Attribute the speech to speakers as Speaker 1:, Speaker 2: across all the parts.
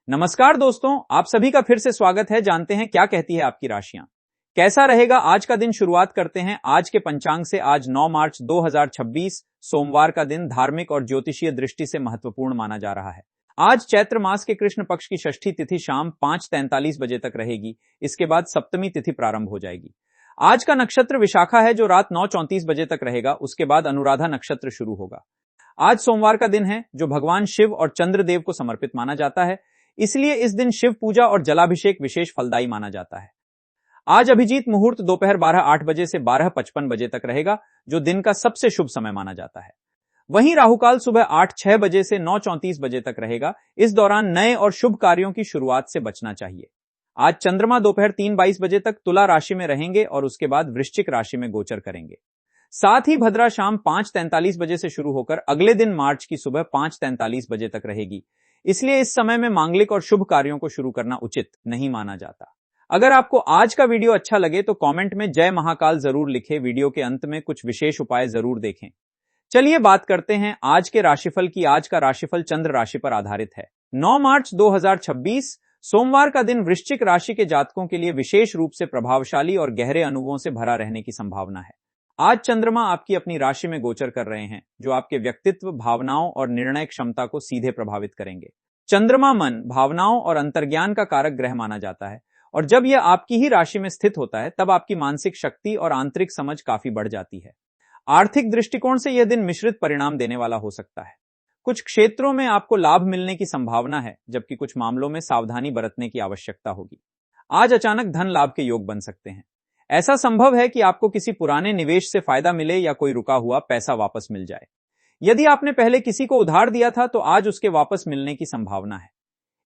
Speaker 1: नमस्कार दोस्तों, आप सभी का फिर से स्वागत है। जानते हैं क्या कहती है आपकी राशियां। कैसा रहेगा आज का दिन। शुरुआत करते हैं आज के पंचांग से। आज 9 मार्च 2026 सोमवार का दिन धार्मिक और ज्योतिषीय दृष्टि से महत्वपूर्ण माना जा रहा है। आज चैत्र मास के कृष्ण पक्ष की षष्ठी तिथि शाम 5:43 बजे तक रहेगी। इसके बाद सप्तमी तिथि प्रारंभ हो जाएगी। आज का नक्षत्र विशाखा है जो रात 9:34 बजे तक रहेगा। उसके बाद अनुराधा नक्षत्र शुरू होगा। आज सोमवार का दिन है जो भगवान शिव और चंद्रदेव को समर्पित माना जाता है, इसलिए इस दिन शिव पूजा और जलाभिषेक विशेष फलदायी माना जाता है। आज अभिजीत मुहूर्त दोपहर 12:08 बजे से 12:55 बजे तक रहेगा, जो दिन का सबसे शुभ समय माना जाता है। वहीं राहुकाल सुबह 8:06 बजे से 9:34 बजे तक रहेगा। इस दौरान नए और शुभ कार्यों की शुरुआत से बचना चाहिए। आज चंद्रमा दोपहर 3:22 बजे तक तुला राशि में रहेंगे और उसके बाद वृश्चिक राशि में गोचर करेंगे। साथ ही भद्रा शाम 5:43 बजे से शुरू होकर अगले दिन मार्च की सुबह 5:43 बजे तक रहेगी। इसलिए इस समय में मांगलिक और शुभ कार्यों को शुरू करना उचित नहीं माना जाता। अगर आपको आज का वीडियो अच्छा लगे तो कमेंट में जय महाकाल जरूर लिखें। वीडियो के अंत में कुछ विशेष उपाय जरूर देखें। चलिए बात करते हैं आज के राशिफल की। आज का राशिफल चंद्र राशि पर आधारित है। 9 मार्च 2026 सोमवार का दिन वृश्चिक राशि के जातकों के लिए विशेष रूप से प्रभावशाली और गहरे अनुभवों से भरा रहने की संभावना है। आज चंद्रमा आपकी अपनी राशि में गोचर कर रहे हैं, जो आपके व्यक्तित्व, भावनाओं और निर्णय क्षमता को सीधे प्रभावित करेंगे। चंद्रमा मन, भावनाओं और अंतर्ज्ञान का कारक ग्रह माना जाता है और जब यह आपकी ही राशि में स्थित होता है तब आपकी मानसिक शक्ति और आंतरिक समझ काफी बढ़ जाती है। आर्थिक दृष्टिकोण से यह दिन मिश्रित परिणाम देने वाला हो सकता है। कुछ क्षेत्रों में आपको लाभ मिलने की संभावना है, जबकि कुछ मामलों में सावधानी बरतने की आवश्यकता होगी। आज अचानक धन लाभ के योग बन सकते हैं। ऐसा संभव है कि आपको किसी पुराने निवेश से फायदा मिले या कोई रुका हुआ पैसा वापस मिल जाए। यदि आपने पहले किसी को उधार दिया था तो आज उसके वापस मिलने की संभावना है।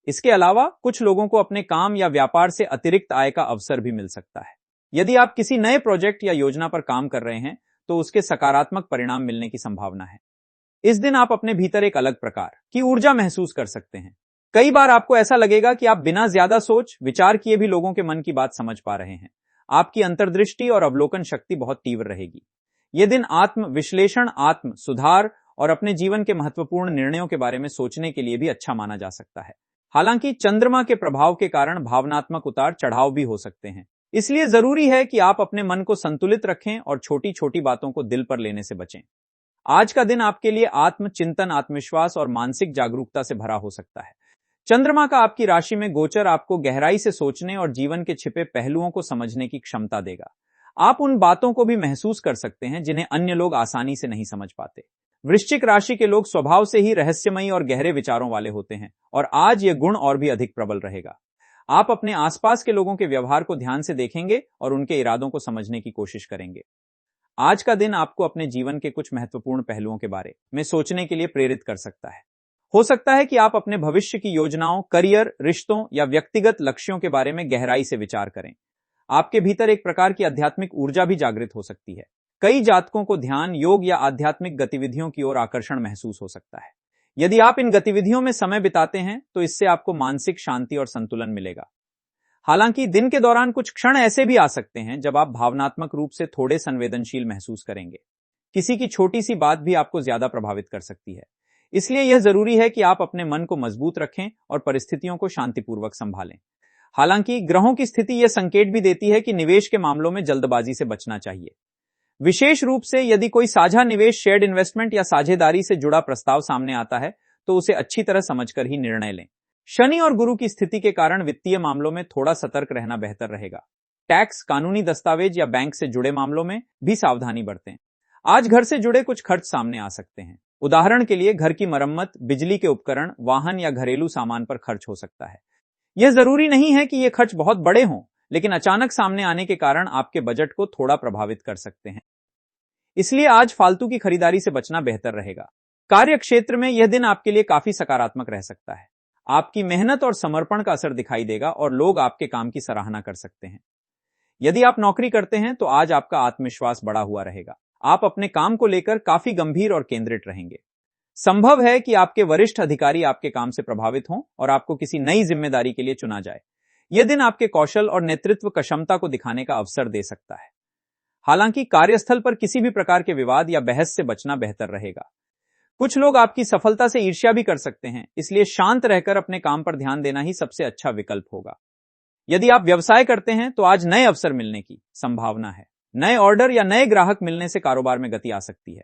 Speaker 1: इसके अलावा कुछ लोगों को अपने काम या व्यापार से अतिरिक्त आय का अवसर भी मिल सकता है। यदि आप किसी नए प्रोजेक्ट या योजना पर काम कर रहे हैं तो उसके सकारात्मक परिणाम मिलने की संभावना है। इस दिन आप अपने भीतर एक अलग प्रकार की ऊर्जा महसूस कर सकते हैं। कई बार आपको ऐसा लगेगा कि आप बिना ज्यादा सोच विचार किए भी लोगों के मन की बात समझ पा रहे हैं। आपकी अंतर्दृष्टि और अवलोकन शक्ति बहुत तीव्र रहेगी। यह दिन आत्म विश्लेषण, आत्म सुधार और अपने जीवन के महत्वपूर्ण निर्णयों के बारे में सोचने के लिए भी अच्छा माना जा सकता है। हालांकि चंद्रमा के प्रभाव के कारण भावनात्मक उतार चढ़ाव भी हो सकते हैं, इसलिए जरूरी है कि आप अपने मन को संतुलित रखें और छोटी छोटी बातों को दिल पर लेने से बचें। आज का दिन आपके लिए आत्मचिंतन, आत्मविश्वास और मानसिक जागरूकता से भरा हो सकता है। चंद्रमा का आपकी राशि में गोचर आपको गहराई से सोचने और जीवन के छिपे पहलुओं को समझने की क्षमता देगा। आप उन बातों को भी महसूस कर सकते हैं जिन्हें अन्य लोग आसानी से नहीं समझ पाते। वृश्चिक राशि के लोग स्वभाव से ही रहस्यमयी और गहरे विचारों वाले होते हैं और आज यह गुण और भी अधिक प्रबल रहेगा। आप अपने आसपास के लोगों के व्यवहार को ध्यान से देखेंगे और उनके इरादों को समझने की कोशिश करेंगे। आज का दिन आपको अपने जीवन के कुछ महत्वपूर्ण पहलुओं के बारे में सोचने के लिए प्रेरित कर सकता है। हो सकता है कि आप अपने भविष्य की योजनाओं, करियर, रिश्तों या व्यक्तिगत लक्ष्यों के बारे में गहराई से विचार करें। आपके भीतर एक प्रकार की आध्यात्मिक ऊर्जा भी जागृत हो सकती है। कई जातकों को ध्यान, योग या आध्यात्मिक गतिविधियों की ओर आकर्षण महसूस हो सकता है। यदि आप इन गतिविधियों में समय बिताते हैं तो इससे आपको मानसिक शांति और संतुलन मिलेगा। हालांकि दिन के दौरान कुछ क्षण ऐसे भी आ सकते हैं जब आप भावनात्मक रूप से थोड़े संवेदनशील महसूस करेंगे। किसी की छोटी सी बात भी आपको ज्यादा प्रभावित कर सकती है। इसलिए यह जरूरी है कि आप अपने मन को मजबूत रखें और परिस्थितियों को शांतिपूर्वक संभालें। हालांकि ग्रहों की स्थिति यह संकेत भी देती है कि निवेश के मामलों में जल्दबाजी से बचना चाहिए। विशेष रूप से यदि कोई साझा निवेश, शेयर्ड इन्वेस्टमेंट या साझेदारी से जुड़ा प्रस्ताव सामने आता है तो उसे अच्छी तरह समझकर ही निर्णय लें। शनि और गुरु की स्थिति के कारण वित्तीय मामलों में थोड़ा सतर्क रहना बेहतर रहेगा। टैक्स, कानूनी दस्तावेज या बैंक से जुड़े मामलों में भी सावधानी बरतें। आज घर से जुड़े कुछ खर्च सामने आ सकते हैं। उदाहरण के लिए घर की मरम्मत, बिजली के उपकरण, वाहन या घरेलू सामान पर खर्च हो सकता है। यह जरूरी नहीं है कि ये खर्च बहुत बड़े हों, लेकिन अचानक सामने आने के कारण आपके बजट को थोड़ा प्रभावित कर सकते हैं। इसलिए आज फालतू की खरीदारी से बचना बेहतर रहेगा। कार्य क्षेत्र में यह दिन आपके लिए काफी सकारात्मक रह सकता है। आपकी मेहनत और समर्पण का असर दिखाई देगा और लोग आपके काम की सराहना कर सकते हैं। यदि आप नौकरी करते हैं तो आज आपका आत्मविश्वास बढ़ा हुआ रहेगा। आप अपने काम को लेकर काफी गंभीर और केंद्रित रहेंगे। संभव है कि आपके वरिष्ठ अधिकारी आपके काम से प्रभावित हों और आपको किसी नई जिम्मेदारी के लिए चुना जाए। यह दिन आपके कौशल और नेतृत्व क्षमता को दिखाने का अवसर दे सकता है। हालांकि कार्यस्थल पर किसी भी प्रकार के विवाद या बहस से बचना बेहतर रहेगा। कुछ लोग आपकी सफलता से ईर्ष्या भी कर सकते हैं, इसलिए शांत रहकर अपने काम पर ध्यान देना ही सबसे अच्छा विकल्प होगा। यदि आप व्यवसाय करते हैं तो आज नए अवसर मिलने की संभावना है। नए ऑर्डर या नए ग्राहक मिलने से कारोबार में गति आ सकती है।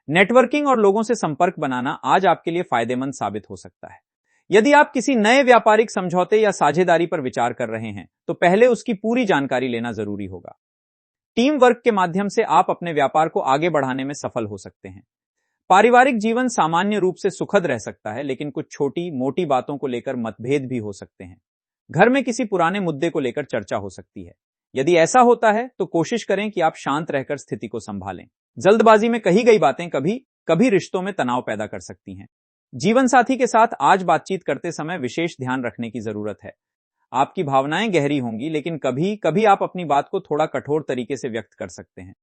Speaker 1: नेटवर्किंग और लोगों से संपर्क बनाना आज आपके लिए फायदेमंद साबित हो सकता है। यदि आप किसी नए व्यापारिक समझौते या साझेदारी पर विचार कर रहे हैं तो पहले उसकी पूरी जानकारी लेना जरूरी होगा। टीम वर्क के माध्यम से आप अपने व्यापार को आगे बढ़ाने में सफल हो सकते हैं। पारिवारिक जीवन सामान्य रूप से सुखद रह सकता है, लेकिन कुछ छोटी मोटी बातों को लेकर मतभेद भी हो सकते हैं। घर में किसी पुराने मुद्दे को लेकर चर्चा हो सकती है। यदि ऐसा होता है तो कोशिश करें कि आप शांत रहकर स्थिति को संभालें। जल्दबाजी में कही गई बातें कभी कभी रिश्तों में तनाव पैदा कर सकती हैं। जीवन साथी के साथ आज बातचीत करते समय विशेष ध्यान रखने की जरूरत है। आपकी भावनाएं गहरी होंगी, लेकिन कभी कभी आप अपनी बात को थोड़ा कठोर तरीके से व्यक्त कर सकते हैं।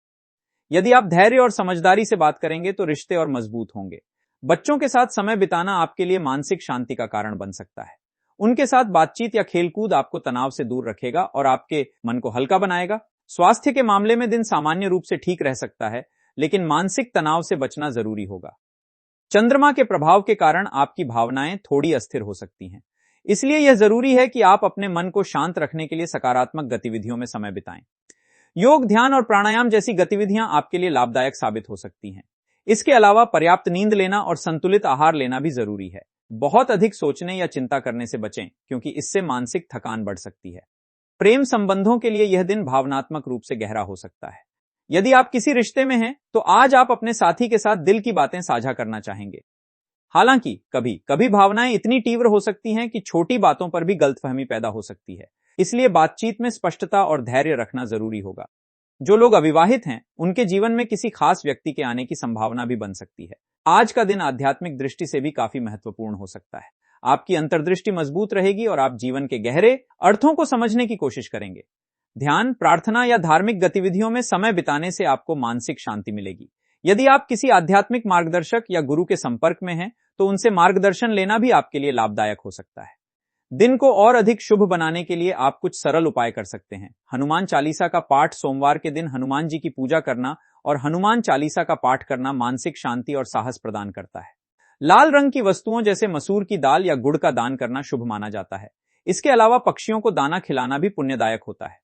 Speaker 1: यदि आप धैर्य और समझदारी से बात करेंगे तो रिश्ते और मजबूत होंगे। बच्चों के साथ समय बिताना आपके लिए मानसिक शांति का कारण बन सकता है। उनके साथ बातचीत या खेलकूद आपको तनाव से दूर रखेगा और आपके मन को हल्का बनाएगा। स्वास्थ्य के मामले में दिन सामान्य रूप से ठीक रह सकता है, लेकिन मानसिक तनाव से बचना जरूरी होगा। चंद्रमा के प्रभाव के कारण आपकी भावनाएं थोड़ी अस्थिर हो सकती हैं, इसलिए यह जरूरी है कि आप अपने मन को शांत रखने के लिए सकारात्मक गतिविधियों में समय बिताएं। योग, ध्यान और प्राणायाम जैसी गतिविधियां आपके लिए लाभदायक साबित हो सकती हैं। इसके अलावा पर्याप्त नींद लेना और संतुलित आहार लेना भी जरूरी है। बहुत अधिक सोचने या चिंता करने से बचें, क्योंकि इससे मानसिक थकान बढ़ सकती है। प्रेम संबंधों के लिए यह दिन भावनात्मक रूप से गहरा हो सकता है। यदि आप किसी रिश्ते में हैं तो आज आप अपने साथी के साथ दिल की बातें साझा करना चाहेंगे। हालांकि कभी कभी भावनाएं इतनी तीव्र हो सकती हैं कि छोटी बातों पर भी गलतफहमी पैदा हो सकती है, इसलिए बातचीत में स्पष्टता और धैर्य रखना जरूरी होगा। जो लोग अविवाहित हैं उनके जीवन में किसी खास व्यक्ति के आने की संभावना भी बन सकती है। आज का दिन आध्यात्मिक दृष्टि से भी काफी महत्वपूर्ण हो सकता है। आपकी अंतर्दृष्टि मजबूत रहेगी और आप जीवन के गहरे अर्थों को समझने की कोशिश करेंगे। ध्यान, प्रार्थना या धार्मिक गतिविधियों में समय बिताने से आपको मानसिक शांति मिलेगी। यदि आप किसी आध्यात्मिक मार्गदर्शक या गुरु के संपर्क में हैं तो उनसे मार्गदर्शन लेना भी आपके लिए लाभदायक हो सकता है। दिन को और अधिक शुभ बनाने के लिए आप कुछ सरल उपाय कर सकते हैं। हनुमान चालीसा का पाठ सोमवार के दिन हनुमान जी की पूजा करना और हनुमान चालीसा का पाठ करना मानसिक शांति और साहस प्रदान करता है। लाल रंग की वस्तुओं जैसे मसूर की दाल या गुड़ का दान करना शुभ माना जाता है। इसके अलावा पक्षियों को दाना खिलाना भी पुण्यदायक होता है।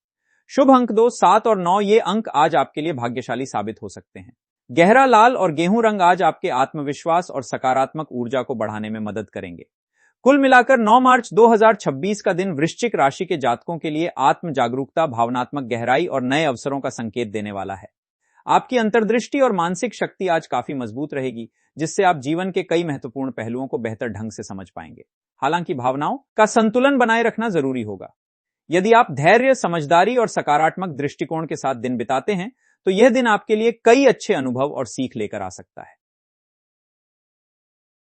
Speaker 1: शुभ अंक 2, 7 और 9 ये अंक आज आपके लिए भाग्यशाली साबित हो सकते हैं। गहरा लाल और गेहूं रंग आज आपके आत्मविश्वास और सकारात्मक ऊर्जा को बढ़ाने में मदद करेंगे। कुल मिलाकर 9 मार्च 2026 का दिन वृश्चिक राशि के जातकों के लिए आत्म जागरूकता, भावनात्मक गहराई और नए अवसरों का संकेत देने वाला है। आपकी अंतर्दृष्टि और मानसिक शक्ति आज काफी मजबूत रहेगी, जिससे आप जीवन के कई महत्वपूर्ण पहलुओं को बेहतर ढंग से समझ पाएंगे। हालांकि भावनाओं का संतुलन बनाए रखना जरूरी होगा। यदि आप धैर्य, समझदारी और सकारात्मक दृष्टिकोण के साथ दिन बिताते हैं तो यह दिन आपके लिए कई अच्छे अनुभव और सीख लेकर आ सकता है।